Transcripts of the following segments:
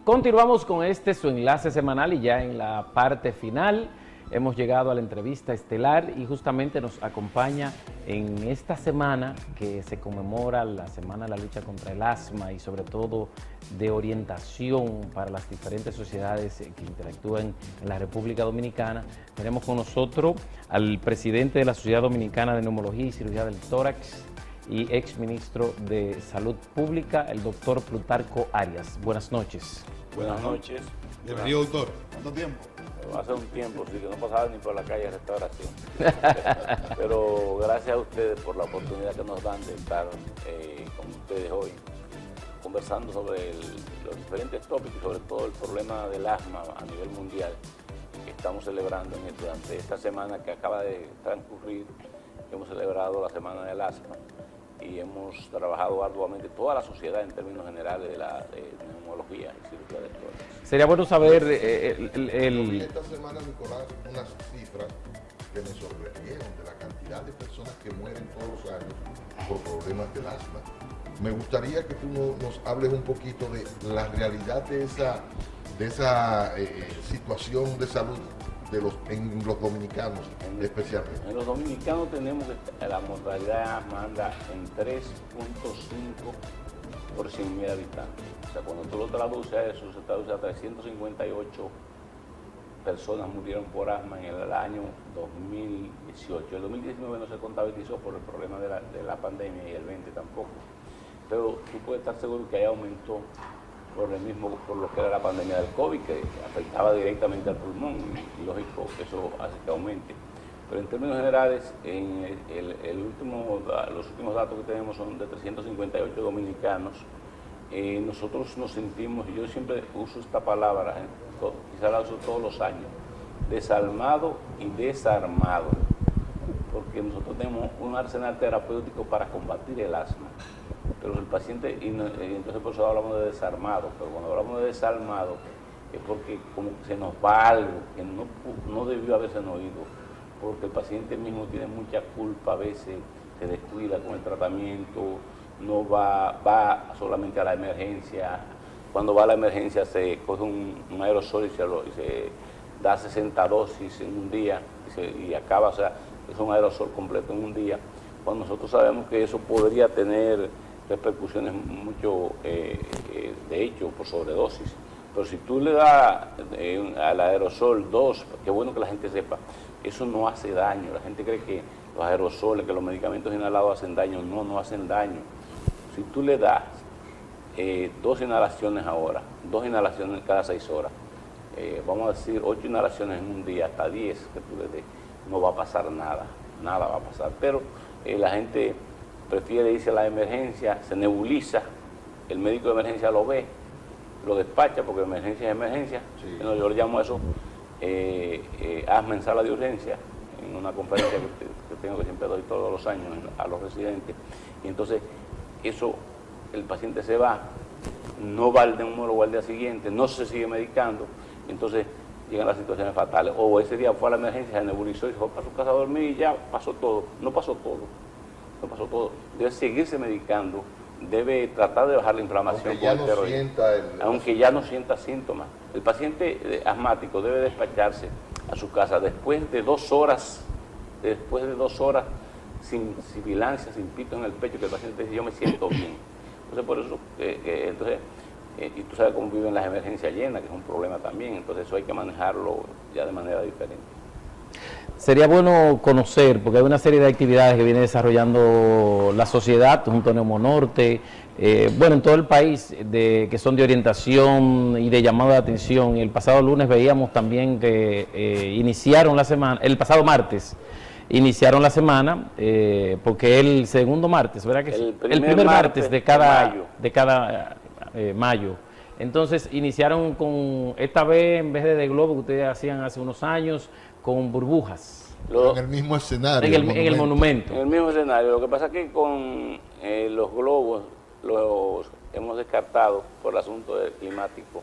Continuamos con su enlace semanal y ya en la parte final hemos llegado a la entrevista estelar y justamente nos acompaña en esta semana que se conmemora la Semana de la Lucha contra el Asma y sobre todo de orientación para las diferentes sociedades que interactúan en la República Dominicana. Tenemos con nosotros al presidente de la Sociedad Dominicana de Neumología y Cirugía del Tórax y exministro de Salud Pública, el doctor Plutarco Arias. Buenas noches. Buenas noches. Bienvenido, doctor. ¿Cuánto tiempo? Hace un tiempo, sí, que no pasaba ni por la calle de restauración. Pero gracias a ustedes por la oportunidad que nos dan de estar con ustedes hoy, conversando sobre los diferentes tópicos, sobre todo el problema del asma a nivel mundial, que estamos celebrando durante esta semana que acaba de transcurrir. Hemos celebrado la Semana del Asma y hemos trabajado arduamente toda la sociedad en términos generales de neumología y cirugía del tórax. Sería bueno saber Esta semana, Nicolás, unas cifras que me sorprendieron de la cantidad de personas que mueren todos los años por problemas del asma. Me gustaría que tú nos hables un poquito de la realidad de esa situación de salud en los dominicanos especialmente. En los dominicanos tenemos que la mortalidad de asma anda en 3.5 por 100.000 habitantes. O sea, cuando tú lo traduces a eso, se traduce a 358 personas murieron por asma en el año 2018. El 2019 no se contabilizó por el problema de la pandemia y el 20 tampoco. Pero tú puedes estar seguro que ahí aumentó por lo que era la pandemia del COVID, que afectaba directamente al pulmón, y lógico que eso hace que aumente. Pero en términos generales, los últimos datos que tenemos son de 358 dominicanos. Nosotros nos sentimos, y yo siempre uso esta palabra, quizá la uso todos los años, desalmado y desarmado, porque nosotros tenemos un arsenal terapéutico para combatir el asma. Pero el paciente, y entonces por eso hablamos de desarmado, pero cuando hablamos de desarmado es porque como que se nos va algo que no debió haberse oído, porque el paciente mismo tiene mucha culpa, a veces se descuida con el tratamiento, no va solamente a la emergencia. Cuando va a la emergencia se coge un aerosol y se da 60 dosis en un día y acaba, o sea, es un aerosol completo en un día, cuando nosotros sabemos que eso podría tener repercusiones mucho, de hecho, por sobredosis. Pero si tú le das al aerosol 2, qué bueno que la gente sepa, eso no hace daño. La gente cree que los aerosoles, que los medicamentos inhalados hacen daño. No hacen daño. Si tú le das 2 inhalaciones ahora, 2 inhalaciones cada 6 horas, vamos a decir 8 inhalaciones en un día, hasta 10 que tú le des, no va a pasar nada va a pasar. Pero la gente prefiere irse a la emergencia, se nebuliza, el médico de emergencia lo ve, lo despacha, porque emergencia es emergencia. Sí. Yo le llamo a eso asma en sala de urgencia, en una conferencia que tengo, que siempre doy todos los años a los residentes. Y entonces eso, el paciente se va, no va al neumólogo al día siguiente, no se sigue medicando, entonces llegan las situaciones fatales. O ese día fue a la emergencia, se nebulizó y se fue para su casa a dormir y ya pasó todo. No pasó todo. Debe seguirse medicando, debe tratar de bajar la inflamación con esteroides, aunque ya no sienta síntomas. El paciente asmático debe despacharse a su casa después de 2 horas, sin sibilancia, sin pito en el pecho, que el paciente dice: yo me siento bien. Entonces, por eso, y tú sabes cómo viven las emergencias llenas, que es un problema también, entonces eso hay que manejarlo ya de manera diferente. Sería bueno conocer, porque hay una serie de actividades que viene desarrollando la sociedad junto a Neumonorte, en todo el país, que son de orientación y de llamado de atención. El pasado lunes veíamos también que iniciaron la semana, el pasado martes, iniciaron la semana, porque el segundo martes, ¿verdad que sí? El primer martes de cada mayo. Entonces iniciaron con, esta vez en vez de globo que ustedes hacían hace unos años, con burbujas. En el mismo escenario. En el monumento. En el mismo escenario. Lo que pasa es que con los globos los hemos descartado por el asunto climático.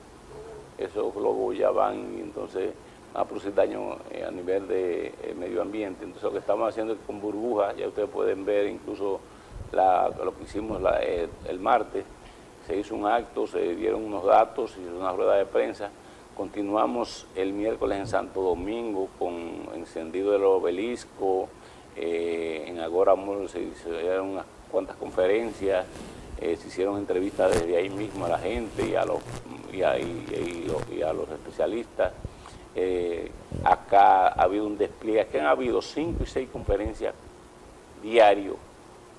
Esos globos ya van y entonces van a producir daño a nivel de medio ambiente. Entonces lo que estamos haciendo es con burbujas, ya ustedes pueden ver incluso lo que hicimos el martes, se hizo un acto, se dieron unos datos, se hizo una rueda de prensa. Continuamos el miércoles en Santo Domingo con encendido del obelisco, en Agora Mall se hicieron unas cuantas conferencias, se hicieron entrevistas desde ahí mismo a la gente y a los especialistas. Acá ha habido un despliegue, aquí han habido 5 y 6 conferencias diarios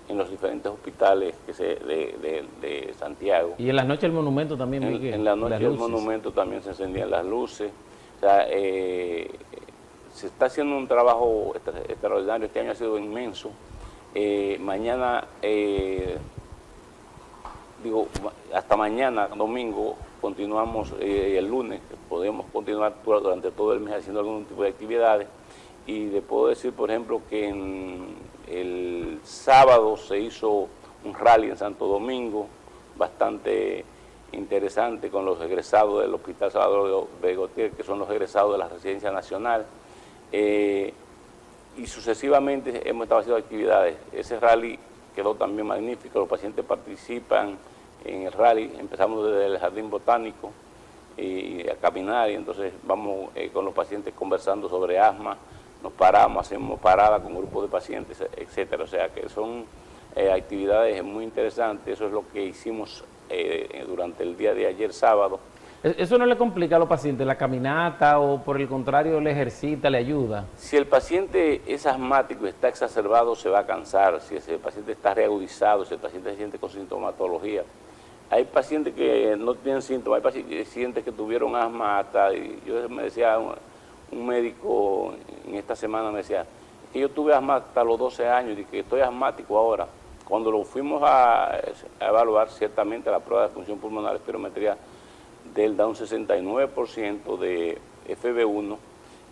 en los diferentes hospitales de Santiago. Y en las noches del monumento también, Miguel. En la noche del monumento también se encendían las luces. O sea, se está haciendo un trabajo extraordinario, este año ha sido inmenso. Mañana, hasta mañana, domingo, continuamos el lunes, podemos continuar durante todo el mes haciendo algún tipo de actividades. Y le puedo decir, por ejemplo, que el sábado se hizo un rally en Santo Domingo, bastante interesante, con los egresados del Hospital Salvador de Begotier, que son los egresados de la Residencia Nacional. Y sucesivamente hemos estado haciendo actividades. Ese rally quedó también magnífico, los pacientes participan en el rally, empezamos desde el Jardín Botánico y a caminar, y entonces vamos con los pacientes conversando sobre asma, nos paramos, hacemos paradas con grupos de pacientes, etcétera. O sea que son actividades muy interesantes. Eso es lo que hicimos durante el día de ayer sábado. ¿Eso no le complica a los pacientes la caminata o por el contrario le ejercita, le ayuda? Si el paciente es asmático y está exacerbado, se va a cansar. Si el paciente está reagudizado, si el paciente se siente con sintomatología. Hay pacientes que no tienen síntomas, hay pacientes que tuvieron asma hasta, y yo me decía, un médico en esta semana me decía, que yo tuve asma hasta los 12 años y que estoy asmático ahora. Cuando lo fuimos a evaluar, ciertamente la prueba de función pulmonar, espirometría, él da un 69% de FB1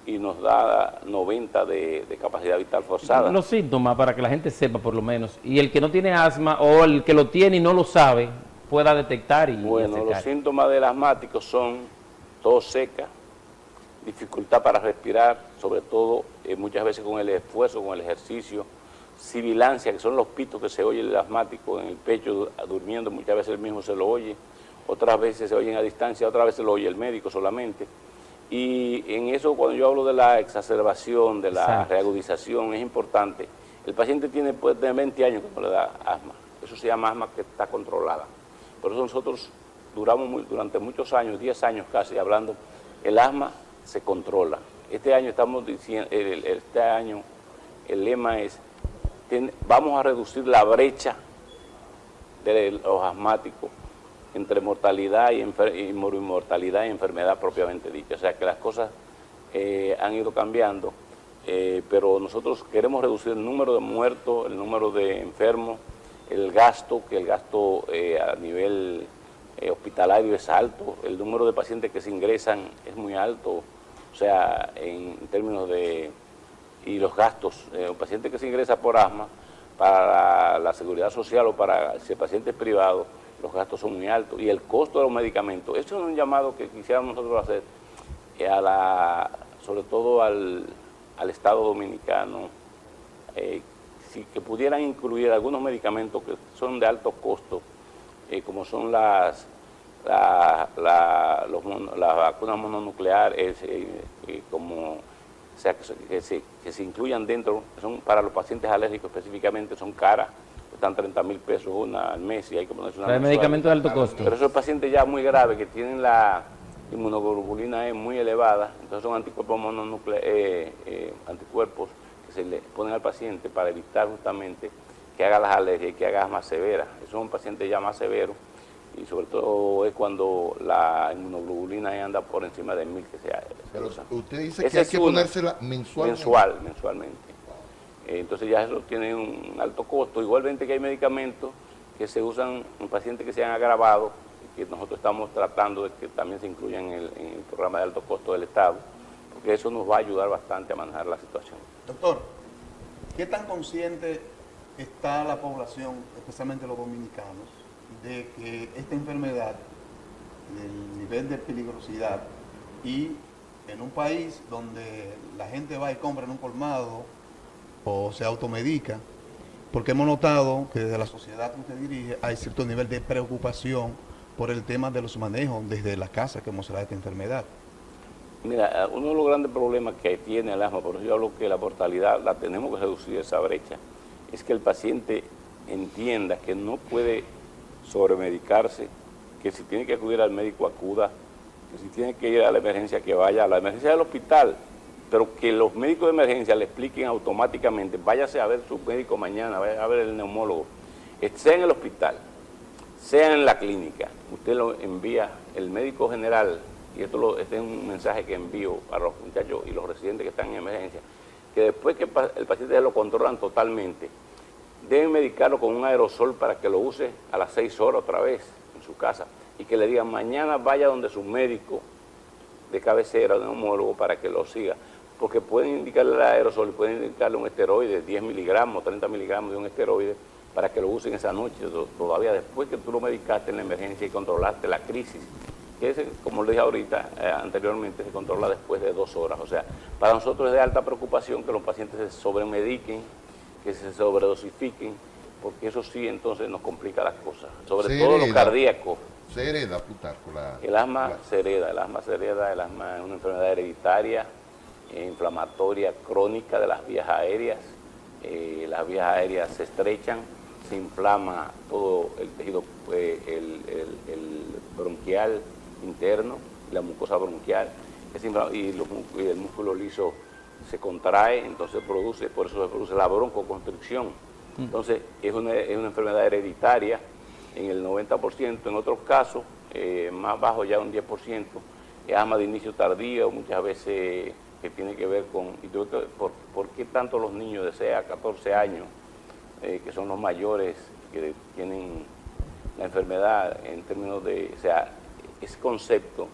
y nos da 90 de capacidad vital forzada. Los síntomas, para que la gente sepa por lo menos, y el que no tiene asma o el que lo tiene y no lo sabe, pueda detectar y Bueno, acercar. los síntomas del asmático son tos seca, dificultad para respirar, sobre todo muchas veces con el esfuerzo, con el ejercicio, sibilancia, que son los pitos que se oye el asmático en el pecho durmiendo, muchas veces él mismo se lo oye, otras veces se oyen a distancia, otras veces lo oye el médico solamente. Y en eso, cuando yo hablo de la exacerbación, de la reagudización, es importante. El paciente puede tener 20 años cuando le da asma. Eso se llama asma que está controlada. Por eso nosotros duramos durante muchos años, 10 años casi, hablando, el asma se controla. Este año estamos diciendo, el lema es, vamos a reducir la brecha de los asmáticos entre mortalidad y morimortalidad y enfermedad propiamente dicha. O sea que las cosas han ido cambiando, pero nosotros queremos reducir el número de muertos, el número de enfermos, el gasto, que el gasto a nivel hospitalario es alto, el número de pacientes que se ingresan es muy alto, o sea, en términos de... y los gastos, un paciente que se ingresa por asma, para la seguridad social o para si el paciente es privado, los gastos son muy altos y el costo de los medicamentos. Eso es un llamado que quisiéramos nosotros hacer, sobre todo al Estado dominicano, que pudieran incluir algunos medicamentos que son de alto costo, como son las vacunas mononucleares, como, o sea, que se incluyan dentro, que son para los pacientes alérgicos específicamente, son caras. Están 30.000 pesos una al mes y hay que ponerse una... Hay medicamentos de alto costo. Pero esos pacientes ya muy graves que tienen la inmunoglobulina muy elevada, entonces son anticuerpos anticuerpos que se le ponen al paciente para evitar justamente que haga las alergias y que haga más severas. Esos son pacientes ya más severos y sobre todo es cuando la inmunoglobulina anda por encima de 1000 que se Pero usa. usted dice que hay que ponérsela mensualmente. Mensualmente. Entonces ya eso tiene un alto costo. Igualmente que hay medicamentos que se usan en pacientes que se han agravado y que nosotros estamos tratando de que también se incluyan en el programa de alto costo del Estado, porque eso nos va a ayudar bastante a manejar la situación. Doctor, ¿qué tan consciente está la población, especialmente los dominicanos, de que esta enfermedad, del nivel de peligrosidad, y en un país donde la gente va y compra en un colmado o se automedica, porque hemos notado que desde la sociedad que usted dirige hay cierto nivel de preocupación por el tema de los manejos desde la casa que se da esta enfermedad. Mira, uno de los grandes problemas que tiene el asma, por eso yo hablo que la mortalidad la tenemos que reducir esa brecha, es que el paciente entienda que no puede sobremedicarse, que si tiene que acudir al médico acuda, que si tiene que ir a la emergencia que vaya a la emergencia del hospital, pero que los médicos de emergencia le expliquen automáticamente, váyase a ver su médico mañana, vaya a ver el neumólogo, sea en el hospital, sea en la clínica, usted lo envía, el médico general, y este es un mensaje que envío a los muchachos y los residentes que están en emergencia, que después que el paciente lo controlan totalmente, deben medicarlo con un aerosol para que lo use a las 6 horas otra vez en su casa y que le digan mañana vaya donde su médico de cabecera o de neumólogo para que lo siga, porque pueden indicarle el aerosol, pueden indicarle un esteroide, 10 miligramos, 30 miligramos de un esteroide para que lo usen esa noche, todavía después que tú lo medicaste en la emergencia y controlaste la crisis, que ese, como lo dije ahorita, anteriormente, se controla después de 2 horas. O sea, para nosotros es de alta preocupación que los pacientes se sobremediquen, que se sobredosifiquen, porque eso sí entonces nos complica las cosas, sobre todo los cardíacos. Se hereda, Plutarco, el asma se hereda, el asma es una enfermedad hereditaria, inflamatoria, crónica de las vías aéreas. Las vías aéreas se estrechan, se inflama todo el tejido, el bronquial interno, la mucosa bronquial, y el músculo liso se contrae, entonces por eso se produce la broncoconstricción. Entonces es una enfermedad hereditaria en el 90%, en otros casos, más bajo ya un 10%, es asma de inicio tardío, muchas veces que tiene que ver con, ¿por qué tanto los niños de 6 a 14 años, que son los mayores que tienen la enfermedad en términos de, o sea, ese concepto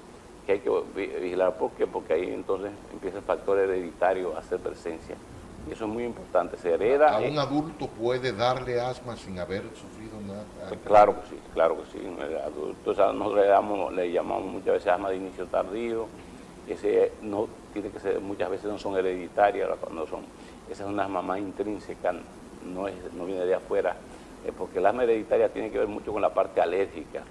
que hay que vigilar? ¿Por qué? Porque ahí entonces empieza el factor hereditario a hacer presencia. Y eso es muy importante, se hereda. ¿A un adulto puede darle asma sin haber sufrido nada? Claro que sí, claro que sí. El adulto, o sea, nosotros le llamamos muchas veces asma de inicio tardío. Ese no tiene que ser, muchas veces no son hereditarias, cuando son, esa es una asma más intrínseca, no viene de afuera, porque el asma hereditaria tiene que ver mucho con la parte alérgica,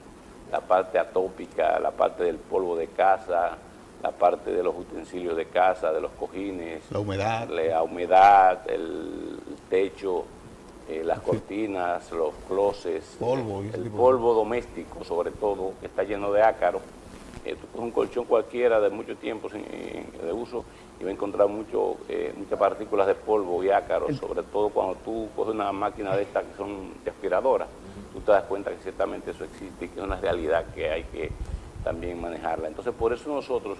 la parte atópica, la parte del polvo de casa, la parte de los utensilios de casa, de los cojines, la humedad, el techo, las cortinas, los closets, el polvo doméstico sobre todo, que está lleno de ácaros. Tú coges un colchón cualquiera de mucho tiempo de uso y va a encontrar muchas partículas de polvo y ácaros, sobre todo cuando tú coges una máquina de estas que son de aspiradoras, tú te das cuenta que ciertamente eso existe y que es una realidad que hay que también manejarla. Entonces por eso nosotros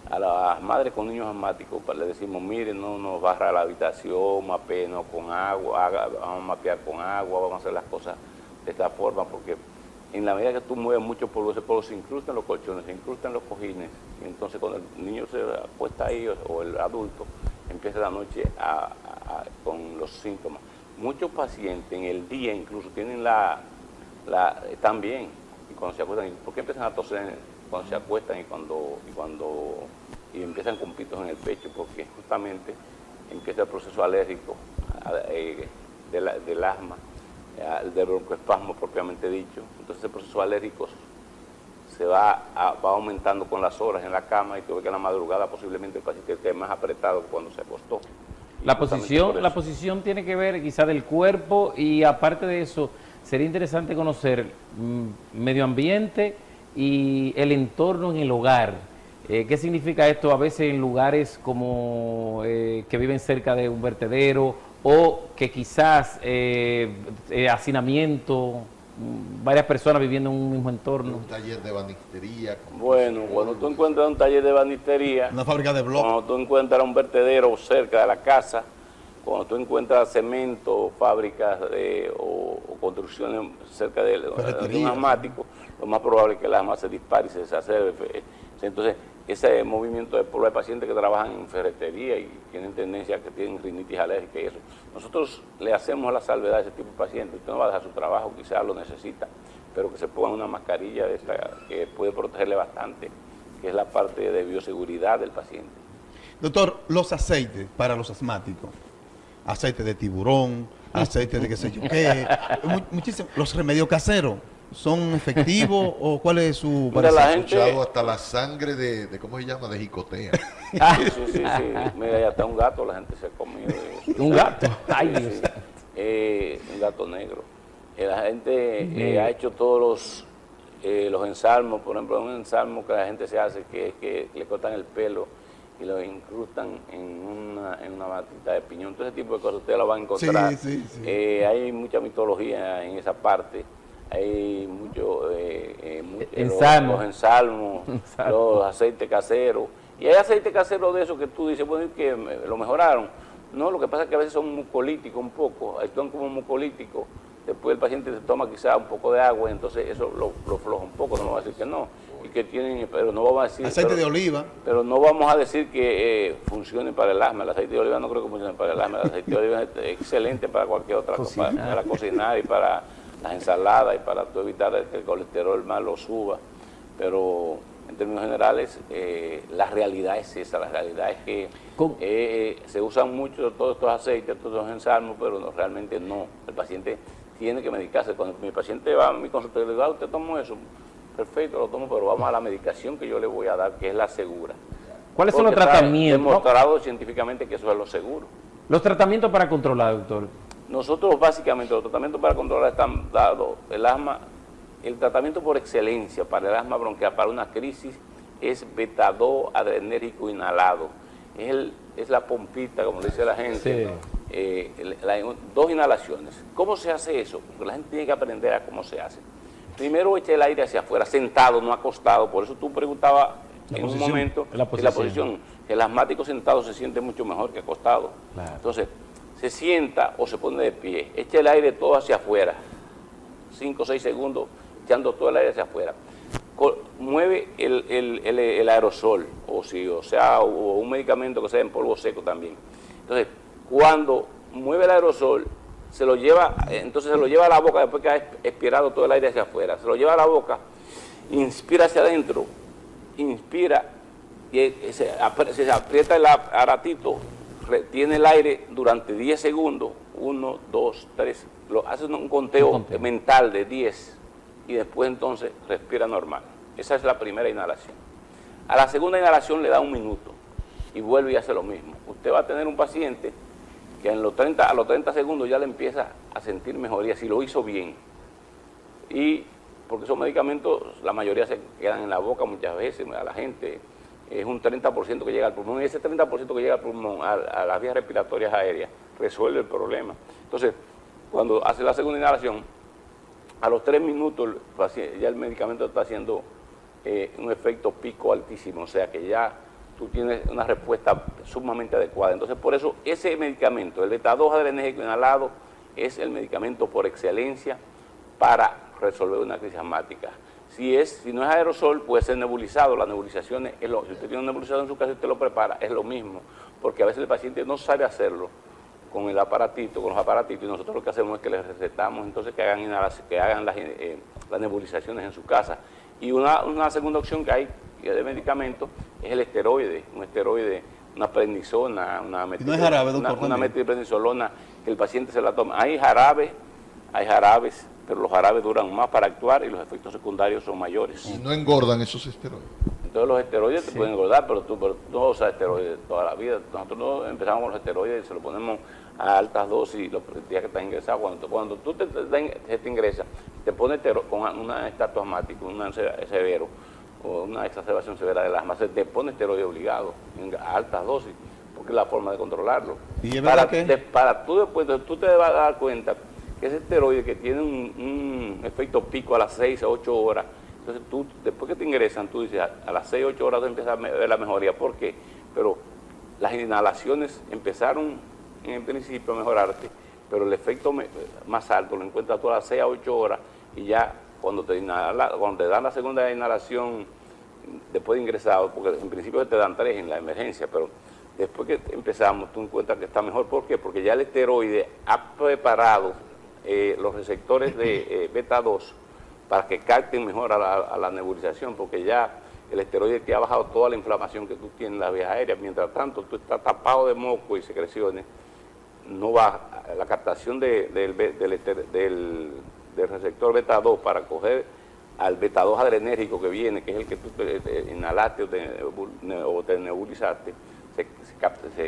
a las madres con niños asmáticos le decimos, miren, no nos barra la habitación, mapenos con agua, vamos a mapear con agua, vamos a hacer las cosas de esta forma, porque en la medida que tú mueves mucho polvo, ese polvo se incrusta en los colchones, se incrusta en los cojines, y entonces cuando el niño se acuesta ahí o el adulto, empieza la noche con los síntomas. Muchos pacientes en el día incluso tienen están bien, y cuando se acuestan, ¿por qué empiezan a toser cuando se acuestan y empiezan con pitos en el pecho? Porque justamente empieza el proceso alérgico del asma, del broncoespasmo propiamente dicho. Entonces el proceso alérgico se va aumentando con las horas en la cama y tú ves que en la madrugada posiblemente el paciente esté más apretado cuando se acostó. La posición tiene que ver quizá del cuerpo, y aparte de eso sería interesante conocer medio ambiente y el entorno en el hogar. ¿Qué significa esto a veces en lugares como que viven cerca de un vertedero, o que quizás hacinamiento, varias personas viviendo en un mismo entorno? Un taller de ebanistería. Bueno, cuando tú encuentras un taller de ebanistería, una fábrica de bloques, cuando tú encuentras un vertedero cerca de la casa, cuando tú encuentras cemento, fábricas o construcciones cerca de un asmático, lo más probable es que el asma se dispare y se exacerbe. Entonces, ese movimiento de polvo de pacientes que trabajan en ferretería y tienen tendencia a que tienen rinitis alérgica y eso, nosotros le hacemos la salvedad a ese tipo de pacientes. Usted no va a dejar su trabajo, quizás lo necesita, pero que se pongan una mascarilla de esta que puede protegerle bastante, que es la parte de bioseguridad del paciente. Doctor, los aceites para los asmáticos, aceite de tiburón, aceite de qué sé yo qué. Muchísimo. ¿Los remedios caseros son efectivos o cuál es su Mira, parecer? la He gente... escuchado hasta la sangre de ¿cómo se llama? De jicotea. Sí. Mira, ya está un gato, la gente se ha comido. Un gato. Ay, Sí, Dios. un gato negro. La gente ha hecho todos los ensalmos, por ejemplo, un ensalmo que la gente se hace, que es que le cortan el pelo y lo incrustan en una matita de piñón. Todo ese tipo de cosas usted lo va a encontrar. Sí. Hay mucha mitología en esa parte. Hay mucho, Ensalmo. los ensalmos, los aceites caseros. Y hay aceites caseros de esos que tú dices, bueno, que lo mejoraron. No, lo que pasa es que a veces son mucolíticos un poco, actúan como mucolíticos. Después el paciente se toma quizá un poco de agua, entonces eso lo floja un poco, no vamos a decir que no. Y que tienen, pero no vamos a decir... Aceite de oliva. Pero no vamos a decir que funcione para el asma. El aceite de oliva no creo que funcione para el asma. El aceite de oliva es excelente para cualquier otra cosa, para cocinar y para las ensaladas y para tú evitar que el colesterol malo suba. Pero en términos generales, la realidad es esa. La realidad es que se usan mucho todos estos aceites, todos estos ensalmos, pero no, realmente no. El paciente tiene que medicarse. Cuando mi paciente va a mi consultorio, le digo, usted toma eso. Perfecto, lo tomo, pero vamos a la medicación que yo le voy a dar, que es la segura. ¿Cuáles son los Porque está tratamientos? demostrado científicamente que eso es lo seguro. Los tratamientos para controlar, doctor. Nosotros básicamente los tratamientos para controlar están dados. El asma, el tratamiento por excelencia para el asma bronquial, para una crisis, es beta-2 adrenérgico inhalado. Es la pompita, como le dice la gente. Sí. 2 inhalaciones. ¿Cómo se hace eso? Porque la gente tiene que aprender a cómo se hace. Primero echa el aire hacia afuera, sentado, no acostado. Por eso tú preguntabas en un momento la posición. El asmático sentado se siente mucho mejor que acostado. Claro. Entonces, se sienta o se pone de pie, echa el aire todo hacia afuera, 5 o 6 segundos, echando todo el aire hacia afuera. Mueve el aerosol, o un medicamento que sea en polvo seco también. Entonces, cuando mueve el aerosol, se lo lleva a la boca después que ha expirado todo el aire hacia afuera. Se lo lleva a la boca, inspira hacia adentro, inspira, y se aprieta el aparatito, retiene el aire durante 10 segundos, 1, 2, 3, hace un conteo mental de 10 y después entonces respira normal. Esa es la primera inhalación. A la segunda inhalación le da 1 minuto y vuelve y hace lo mismo. Usted va a tener un paciente que a los 30 segundos ya le empieza a sentir mejoría, si lo hizo bien. Y porque esos medicamentos, la mayoría se quedan en la boca muchas veces, a la gente es un 30% que llega al pulmón, y ese 30% que llega al pulmón, a las vías respiratorias aéreas, resuelve el problema. Entonces, cuando hace la segunda inhalación, a los 3 minutos ya el medicamento está haciendo un efecto pico altísimo, o sea que ya tú tienes una respuesta sumamente adecuada. Entonces, por eso, ese medicamento, el beta-2 adrenérgico inhalado, es el medicamento por excelencia para resolver una crisis asmática. Si no es aerosol, puede ser nebulizado. La nebulización si usted tiene un nebulizador en su casa y usted lo prepara, es lo mismo, porque a veces el paciente no sabe hacerlo con los aparatitos, y nosotros lo que hacemos es que les recetamos entonces que hagan las nebulizaciones en su casa. Y una segunda opción que hay de medicamento es el esteroide, una prednisona, una metilprednisolona, que el paciente se la toma. Hay jarabes, pero los jarabes duran más para actuar y los efectos secundarios son mayores. ¿Y no engordan esos esteroides? Entonces los esteroides te pueden engordar, pero tú no usas esteroides toda la vida. Nosotros no empezamos con los esteroides y se lo ponemos a altas dosis los días que estás ingresado. Cuando tú te ingresas, te pones con una estatus asmático, un severo, o una exacerbación severa del asma, se te pone esteroide obligado a altas dosis, porque es la forma de controlarlo. ¿Y es verdad que? Para tú después, tú te vas a dar cuenta que ese esteroide que tiene un efecto pico a las 6 a 8 horas, entonces tú, después que te ingresan, tú dices, a las 6 o 8 horas tú empiezas a ver la mejoría. ¿Por qué? Pero las inhalaciones empezaron en principio a mejorarte, pero el efecto más alto lo encuentras tú a las 6 a 8 horas y ya cuando te dan la segunda inhalación después de ingresado, porque en principio te dan 3 en la emergencia, pero después que empezamos tú encuentras que está mejor. ¿Por qué? Porque ya el esteroide ha preparado los receptores de beta-2 para que capten mejor a la nebulización, porque ya el esteroide te ha bajado toda la inflamación que tú tienes en las vías aéreas. Mientras tanto, tú estás tapado de moco y secreciones, no va, la captación del receptor beta 2 para coger al beta 2 adrenérgico que viene, que es el que tú inhalaste o te nebulizaste, se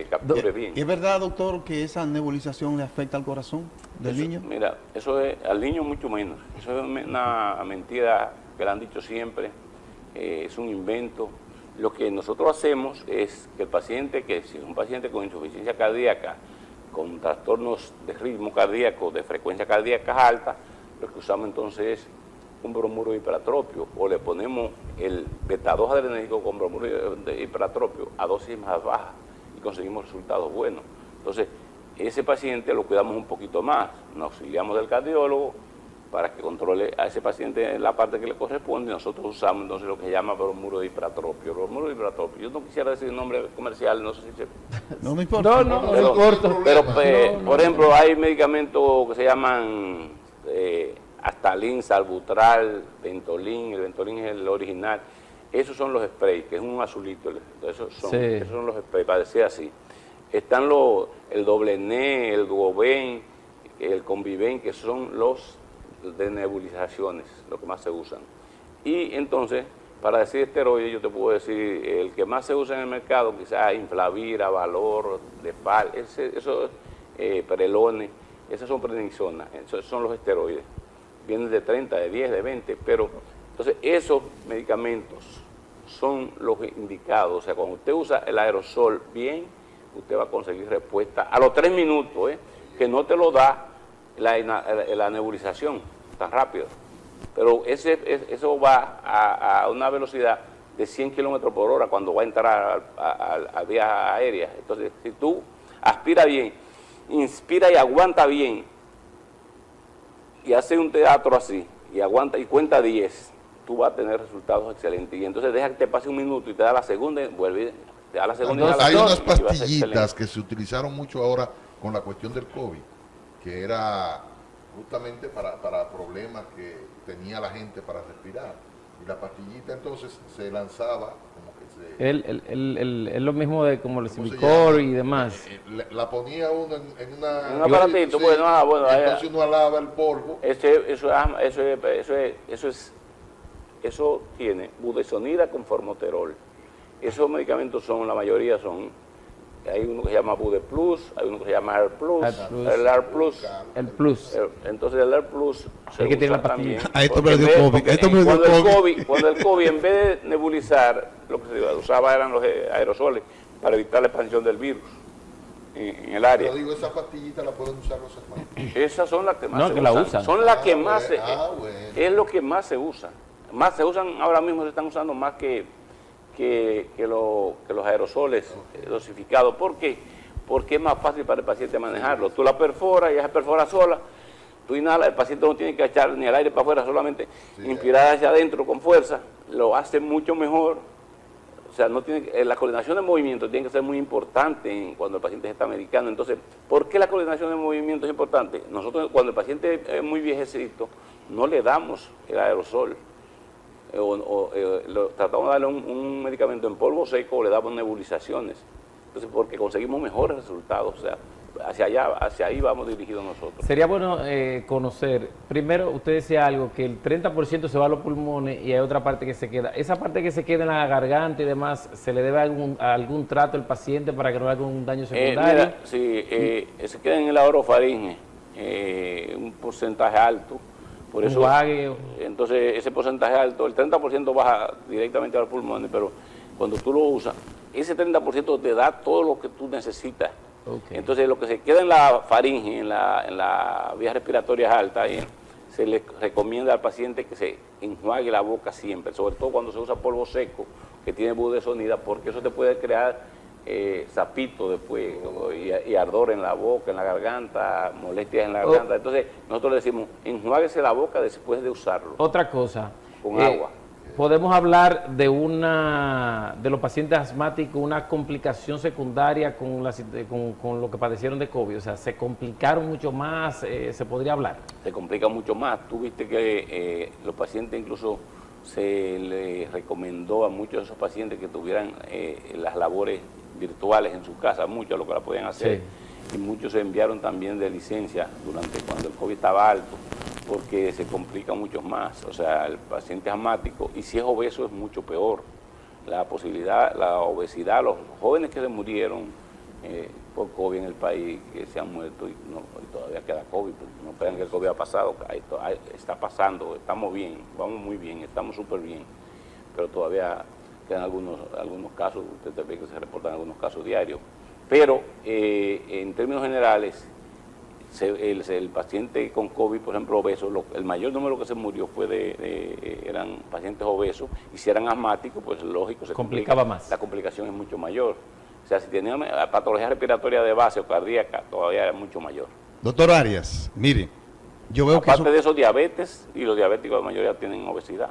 capture bien. ¿Es verdad, doctor, que esa nebulización le afecta al corazón del niño? Mira, eso es, al niño mucho menos. Eso es una mentira que le han dicho siempre, es un invento. Lo que nosotros hacemos es que el paciente, que si es un paciente con insuficiencia cardíaca, con trastornos de ritmo cardíaco, de frecuencia cardíaca alta, lo que usamos entonces es un bromuro de hiperatropio, o le ponemos el beta 2 adrenérgico con bromuro de hiperatropio a dosis más bajas y conseguimos resultados buenos. Entonces, ese paciente lo cuidamos un poquito más, nos auxiliamos del cardiólogo para que controle a ese paciente la parte que le corresponde, y nosotros usamos entonces lo que se llama bromuro de hiperatropio. Bromuro de hiperatropio, yo no quisiera decir el nombre comercial, no sé si se... No me importa. No importa. Pero, por ejemplo, hay medicamentos que se llaman Astalin, Salbutral, Ventolin. El Ventolin es el original. Esos son los sprays, que es un azulito. Esos son los sprays, para decir así. Están el Doblené, el Duoben, el Conviven, que son los de nebulizaciones, lo que más se usan. Y entonces, para decir esteroides, yo te puedo decir, el que más se usa en el mercado, quizás Inflavir, Valor, Defal, esos Prelone, esas son prednisona, esos son los esteroides. Vienen de 30, de 10, de 20, pero entonces esos medicamentos son los indicados. O sea, cuando usted usa el aerosol bien, usted va a conseguir respuesta a los 3 minutos, que no te lo da la nebulización tan rápido. Pero eso va a una velocidad de 100 kilómetros por hora cuando va a entrar a vía aérea. Entonces, si tú aspira bien, inspira y aguanta bien, y hace un teatro así, y aguanta y cuenta 10, tú vas a tener resultados excelentes. Y entonces deja que te pase un minuto y te da la segunda, vuelve, te da la segunda. Entonces, hay unas y va a ser pastillitas excelente. que se utilizaron mucho ahora con la cuestión del COVID, que era justamente para problemas que tenía la gente para respirar. Y la pastillita entonces se lanzaba como que se... Es lo mismo de como el ¿cómo se Civicor llama? y demás. La ponía uno en una... En un aparatito, sí, bueno, bueno, entonces uno alaba el polvo. Eso tiene budesonida con formoterol. Esos medicamentos la mayoría son, hay uno que se llama Bude Plus, hay uno que se llama Air Plus, el Air Plus. El plus. Entonces el Air Plus se que tiene usa la pastilla. también. A esto me Porque dio COVID, porque a esto me dio cuando el COVID, en vez de nebulizar, lo que se usaba eran los aerosoles para evitar la expansión del virus en el área. Yo digo, esa pastillita la pueden usar los hermanos. Esas son las que más No, se que la usan. usan. Son las que Ah, más bueno, se... bueno. Es lo que más se usa. Más se usan, ahora mismo se están usando más que los aerosoles dosificados. ¿Por qué? Porque es más fácil para el paciente manejarlo. Tú la perforas y ella se perfora sola, tú inhalas, el paciente no tiene que echar ni el aire para afuera, solamente inspirar hacia adentro con fuerza, lo hace mucho mejor. O sea, no tiene, la coordinación de movimiento tiene que ser muy importante cuando el paciente se está medicando. Entonces, ¿por qué la coordinación de movimiento es importante? Nosotros, cuando el paciente es muy viejecito, no le damos el aerosol. Tratamos de darle un medicamento en polvo seco o le damos nebulizaciones. Entonces, porque conseguimos mejores resultados. O sea, hacia ahí vamos dirigidos nosotros. Sería bueno conocer, primero usted decía algo, que el 30% se va a los pulmones y hay otra parte que se queda. Esa parte que se queda en la garganta y demás, ¿se le debe algún trato al paciente para que no haga un daño secundario? Mira, sí, se queda en la orofaringe, un porcentaje alto. Por eso, entonces, ese porcentaje alto, el 30% baja directamente a los pulmones, pero cuando tú lo usas, ese 30% te da todo lo que tú necesitas. Okay. Entonces, lo que se queda en la faringe, en la vías respiratorias altas, se le recomienda al paciente que se enjuague la boca siempre, sobre todo cuando se usa polvo seco, que tiene budesonida, porque eso te puede crear sapito después, y ardor en la boca, en la garganta, molestias en la garganta. Entonces, nosotros le decimos, enjuáguese la boca después de usarlo. Otra cosa. Con agua. Podemos hablar de los pacientes asmáticos, una complicación secundaria con lo que padecieron de COVID. O sea, se complicaron mucho más, se podría hablar. Se complica mucho más. Tú viste que los pacientes, incluso se les recomendó a muchos de esos pacientes que tuvieran las labores virtuales en su casa, muchos lo que la podían hacer. y muchos se enviaron también de licencia durante cuando el COVID estaba alto, porque se complica mucho más. O sea, el paciente asmático, y si es obeso es mucho peor. La posibilidad, la obesidad, los jóvenes que se murieron por COVID en el país, que se han muerto y todavía queda COVID, no crean que el COVID ha pasado, está pasando, estamos bien, vamos muy bien, estamos súper bien, pero todavía quedan algunos casos, ustedes ven que se reportan algunos casos diarios, pero en términos generales, el paciente con COVID, por ejemplo, obeso, el mayor número que se murió eran pacientes obesos, y si eran asmáticos, pues lógico, se complicaba más. La complicación es mucho mayor. O sea, si tenían patología respiratoria de base o cardíaca, todavía es mucho mayor. Doctor Arias, mire, yo veo Aparte de esos diabetes, y los diabéticos la mayoría tienen obesidad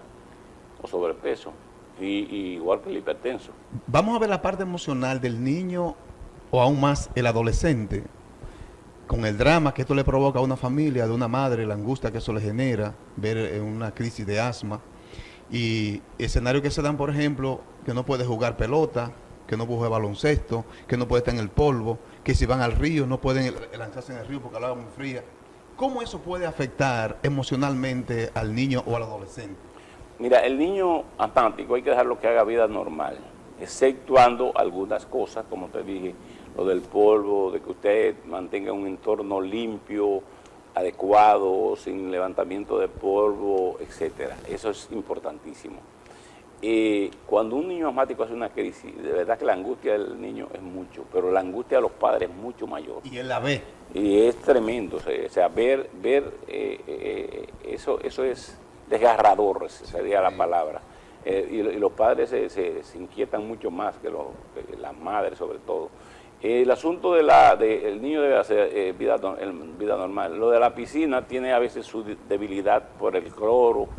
o sobrepeso, y igual que el hipertenso. Vamos a ver la parte emocional del niño, o aún más el adolescente, con el drama que esto le provoca a una familia, de una madre, la angustia que eso le genera, ver una crisis de asma, y escenarios que se dan, por ejemplo, que no puede jugar pelota, que no puede jugar baloncesto, que no puede estar en el polvo, que si van al río no pueden lanzarse en el río porque el agua es muy fría. ¿Cómo eso puede afectar emocionalmente al niño o al adolescente? Mira, el niño asmático hay que dejarlo que haga vida normal, exceptuando algunas cosas, como te dije, lo del polvo, de que usted mantenga un entorno limpio, adecuado, sin levantamiento de polvo, etcétera. Eso es importantísimo. Cuando un niño asmático hace una crisis, de verdad que la angustia del niño es mucho, pero la angustia de los padres es mucho mayor. Y él la ve. Y es tremendo, o sea, ver eso es desgarrador, sería la palabra. Y los padres se inquietan mucho más que las madres, sobre todo. El asunto del niño debe hacer vida normal. Lo de la piscina tiene a veces su debilidad por el cloro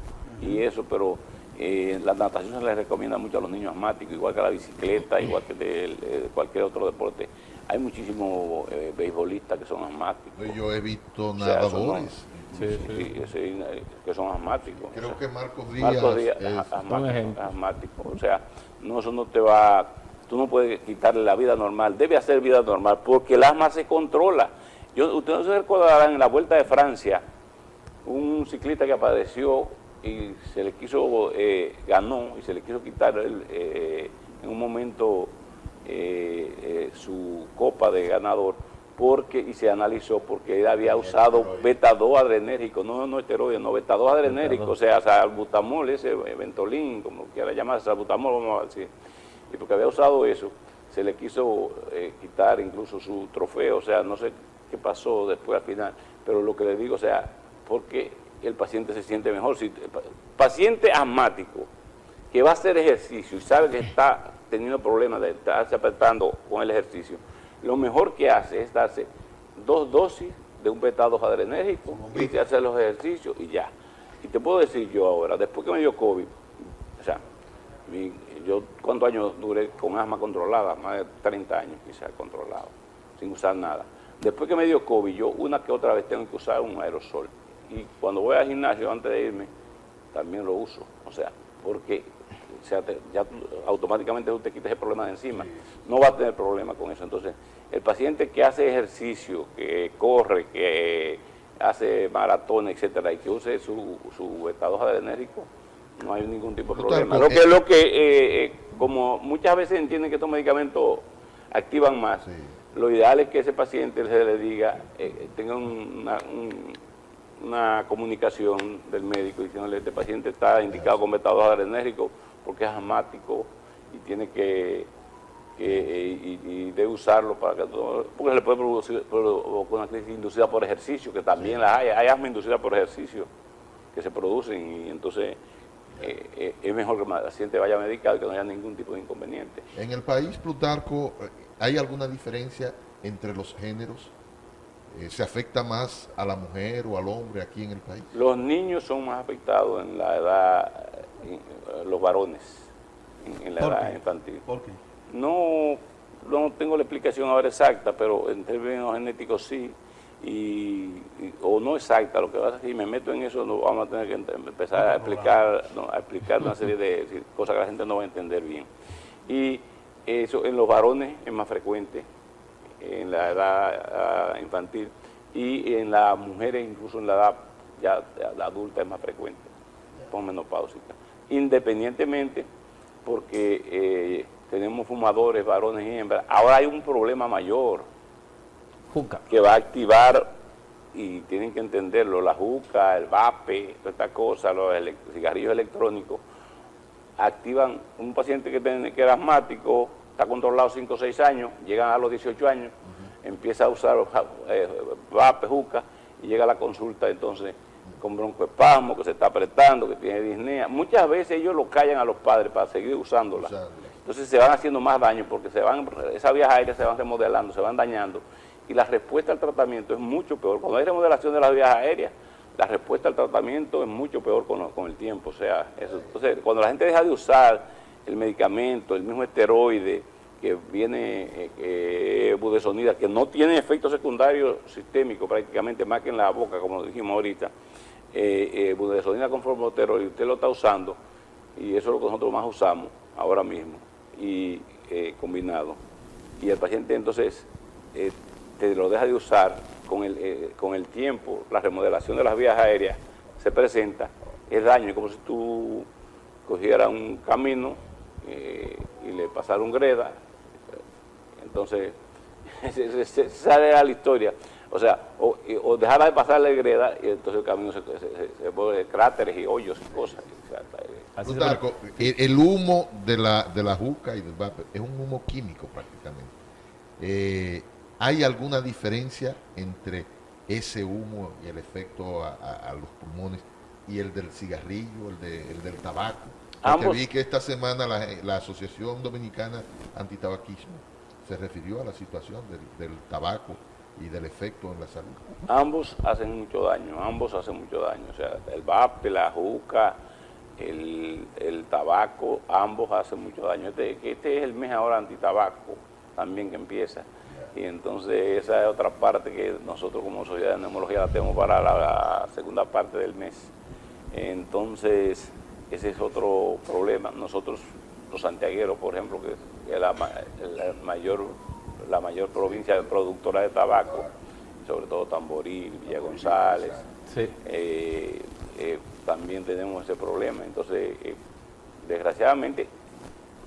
y eso, pero la natación se les recomienda mucho a los niños asmáticos, igual que la bicicleta, igual que cualquier otro deporte. Hay muchísimos beisbolistas que son asmáticos. Yo he visto nadadores. Que son asmáticos. Creo que Marcos Díaz es asmático. O sea, eso no te va... Tú no puedes quitarle la vida normal, debe hacer vida normal, porque el asma se controla. Ustedes no se recordarán en la Vuelta de Francia, un ciclista que apareció y se le quiso, ganó y se le quiso quitar en un momento su copa de ganador, y se analizó porque él había usado beta-2 adrenérgico, no esteroides, no beta-2 adrenérgico, o sea, salbutamol, ese Ventolin, como quiera llamarse, salbutamol, vamos a decir. Y porque había usado eso, se le quiso quitar incluso su trofeo, o sea, no sé qué pasó después al final, pero lo que le digo, o sea, porque el paciente se siente mejor. Si paciente asmático que va a hacer ejercicio y sabe que está teniendo problemas de estarse apretando con el ejercicio, lo mejor que hace es darse 2 dosis de un beta-2 adrenérgico y se hace los ejercicios y ya. Y te puedo decir yo ahora, después que me dio COVID, o sea, yo cuántos años duré con asma controlada, más de 30 años quizás controlado, sin usar nada. Después que me dio COVID, yo una que otra vez tengo que usar un aerosol. Y cuando voy al gimnasio antes de irme, también lo uso. O sea, porque ya automáticamente tú te quitas el problema de encima. No va a tener problema con eso. Entonces, el paciente que hace ejercicio, que corre, que hace maratón, etcétera, y que use su beta-2 adrenérgico, no hay ningún tipo de problema. Como muchas veces entienden que estos medicamentos activan más, lo ideal es que ese paciente se le diga, tenga una comunicación del médico diciéndole: este paciente está indicado con beta-2 adrenérgico porque es asmático y tiene que debe usarlo para que todo, porque se le puede provocar una crisis inducida por ejercicio, que también la hay asma inducida por ejercicio que se producen, y entonces es mejor que el paciente vaya medicado y que no haya ningún tipo de inconveniente. En el país, Plutarco, ¿hay alguna diferencia entre los géneros? ¿Se afecta más a la mujer o al hombre aquí en el país? Los niños son más afectados en la edad, los varones, en la edad infantil. ¿Por qué? No tengo la explicación ahora exacta, pero en términos genéticos sí, o no exacta. Lo que pasa es que si me meto en eso, no vamos a tener que empezar a explicar una serie de cosas que la gente no va a entender bien. Y eso en los varones es más frecuente, en la edad infantil, y en las mujeres incluso en la edad ya la adulta es más frecuente, posmenopáusica. Independientemente, porque tenemos fumadores, varones y hembras, ahora hay un problema mayor Juca. que va a activar, y tienen que entenderlo, la juca, el vape, toda esta cosa, los cigarrillos electrónicos, activan un paciente que era asmático, está controlado 5 o 6 años, llegan a los 18 años, empieza a usar vape, juca, y llega a la consulta entonces con broncoespasmo, que se está apretando, que tiene disnea. Muchas veces ellos lo callan a los padres para seguir usándola. Entonces se van haciendo más daño porque esas vías aéreas se van remodelando, se van dañando, y la respuesta al tratamiento es mucho peor. Cuando hay remodelación de las vías aéreas, la respuesta al tratamiento es mucho peor con el tiempo. O sea, entonces, cuando la gente deja de usar el medicamento, el mismo esteroide que viene budesonida, que no tiene efectos secundarios sistémicos prácticamente, más que en la boca, como dijimos ahorita, budesonida con formoterol, y usted lo está usando, y eso es lo que nosotros más usamos ahora mismo, y combinado. Y el paciente entonces te lo deja de usar, con el tiempo, la remodelación de las vías aéreas se presenta, es daño, es como si tú cogieras un camino y le pasara un greda, entonces se sale a la historia, o sea, o dejara de pasarle greda, y entonces el camino se vuelve cráteres y hoyos y cosas. Plutarco, el humo de la juca y del vapor es un humo químico prácticamente. ¿Hay alguna diferencia entre ese humo y el efecto a los pulmones y el del cigarrillo, el del tabaco? Porque vi que esta semana la Asociación Dominicana Antitabaquismo se refirió a la situación del tabaco y del efecto en la salud. Ambos hacen mucho daño, o sea, el vape, la juca, el tabaco, ambos hacen mucho daño. Este es el mes ahora antitabaco también que empieza. Y entonces esa es otra parte que nosotros como Sociedad de Neumología la tenemos para la segunda parte del mes. Entonces ese es otro problema. Nosotros, los santiagueros, por ejemplo, que es la mayor provincia productora de tabaco, sobre todo Tamboril, Villa González, sí. También tenemos ese problema. Entonces, desgraciadamente,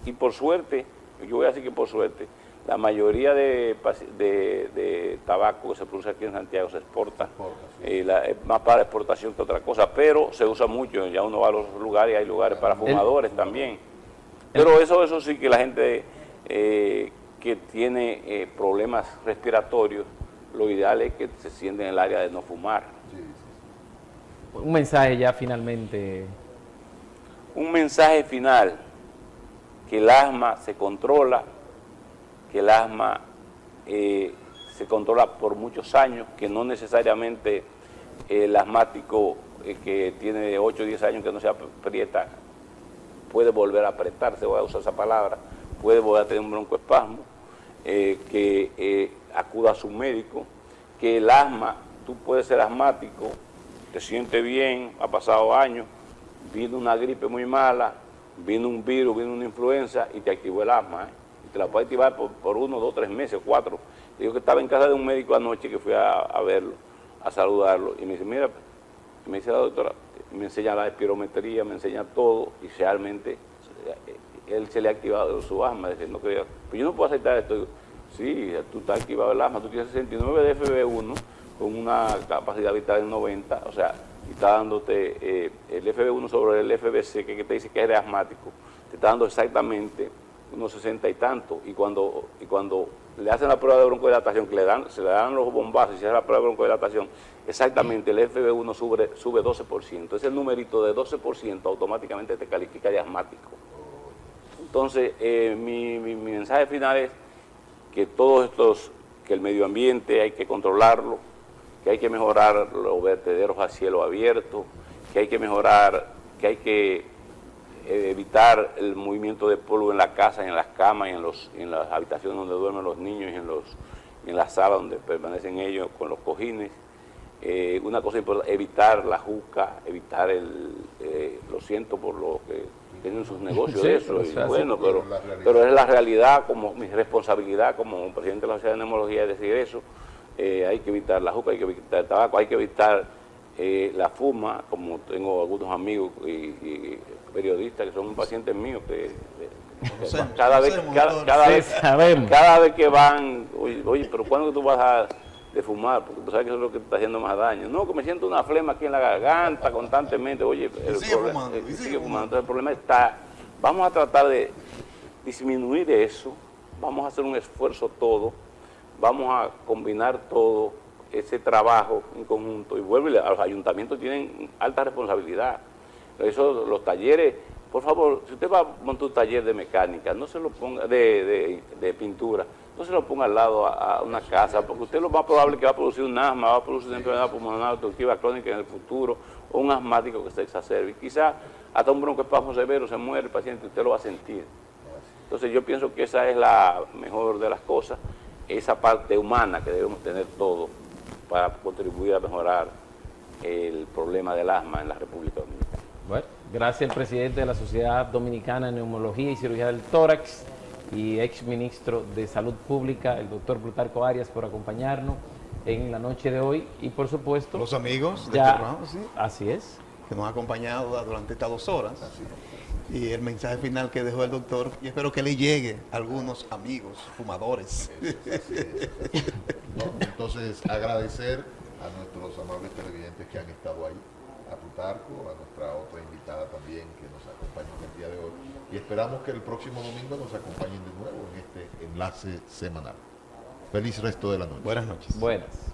y por suerte, yo voy a decir que por suerte, la mayoría de tabaco que se produce aquí en Santiago se exporta, es más para exportación que otra cosa, pero se usa mucho, ya uno va a los lugares y hay lugares para fumadores también. Pero eso sí, que la gente que tiene problemas respiratorios, lo ideal es que se sienten en el área de no fumar. Un mensaje ya finalmente. Un mensaje final, que el asma se controla, que el asma se controla por muchos años, que no necesariamente el asmático que tiene 8 o 10 años que no se aprieta, puede volver a apretarse, voy a usar esa palabra, puede volver a tener un broncoespasmo, que acuda a su médico, que el asma, tú puedes ser asmático, te sientes bien, ha pasado años, vino una gripe muy mala, vino un virus, vino una influenza y te activó el asma, y te la puede activar por 1, 2, 3 meses, 4. Digo que estaba en casa de un médico anoche que fui a verlo, a saludarlo, y me dice, mira, me dice la doctora, me enseña la espirometría, me enseña todo, y realmente él se le ha activado su asma, diciendo que pues yo no puedo aceptar esto. Digo, sí, tú estás activado el asma, tú tienes 69 de FB1 con una capacidad vital de 90, o sea, y está dándote el FB1 sobre el FBC, que te dice que eres asmático, te está dando exactamente unos 60 y tanto, y cuando le hacen la prueba de broncodilatación, que se le dan los bombazos y se hace la prueba de broncodilatación, exactamente el FB1 sube 12%. Ese numerito de 12% automáticamente te califica de asmático. Entonces, mi mensaje final es que que el medio ambiente hay que controlarlo, que hay que mejorar los vertederos a cielo abierto, que hay que mejorar, que hay que evitar el movimiento de polvo en la casa, en las camas, en las habitaciones donde duermen los niños y en la sala donde permanecen ellos con los cojines. Una cosa importante, evitar la juca, evitar lo siento por lo que tienen sus negocios Sí, de eso, pero y se hace, bueno, pero la realidad. pero es la realidad, como mi responsabilidad como presidente de la Sociedad de Neumología es decir eso. Hay que evitar la juca, hay que evitar el tabaco, hay que evitar la fuma, como tengo algunos amigos y periodistas que son pacientes míos que Conocemos, cada vez Sí, sabemos. cada vez que van, oye, pero ¿cuándo tú vas de fumar? Porque tú sabes que eso es lo que te está haciendo más daño. No, que me siento una flema aquí en la garganta constantemente. Oye, sigue fumando, y sigue sigue fumando. fumando. Entonces el problema está, vamos a tratar de disminuir eso, vamos a hacer un esfuerzo todo, vamos a combinar todo ese trabajo en conjunto. Y vuelvo, los ayuntamientos tienen alta responsabilidad. Eso, los talleres, por favor, si usted va a montar un taller de mecánica, no se lo ponga, de pintura, no se lo ponga al lado a una casa, porque usted lo más probable que va a producir un asma, va a producir una enfermedad pulmonar obstructiva crónica en el futuro, o un asmático que se exacerbe. Quizás hasta un broncoespasmo severo se muere el paciente, usted lo va a sentir. Entonces yo pienso que esa es la mejor de las cosas, esa parte humana que debemos tener todos para contribuir a mejorar el problema del asma en la República Dominicana. Bueno, gracias al presidente de la Sociedad Dominicana de Neumología y Cirugía del Tórax y ex ministro de Salud Pública, el doctor Plutarco Arias, por acompañarnos en la noche de hoy y por supuesto Los amigos de ya, este programa, sí, así es. que nos han acompañado durante estas 2 horas. Y el mensaje final que dejó el doctor, y espero que le llegue a algunos amigos fumadores. ¿No? Entonces, agradecer a nuestros amables televidentes que han estado ahí, a Plutarco, a nuestra otra invitada también que nos acompañó en el día de hoy. Y esperamos que el próximo domingo nos acompañen de nuevo en este enlace semanal. Feliz resto de la noche. Buenas noches. Buenas.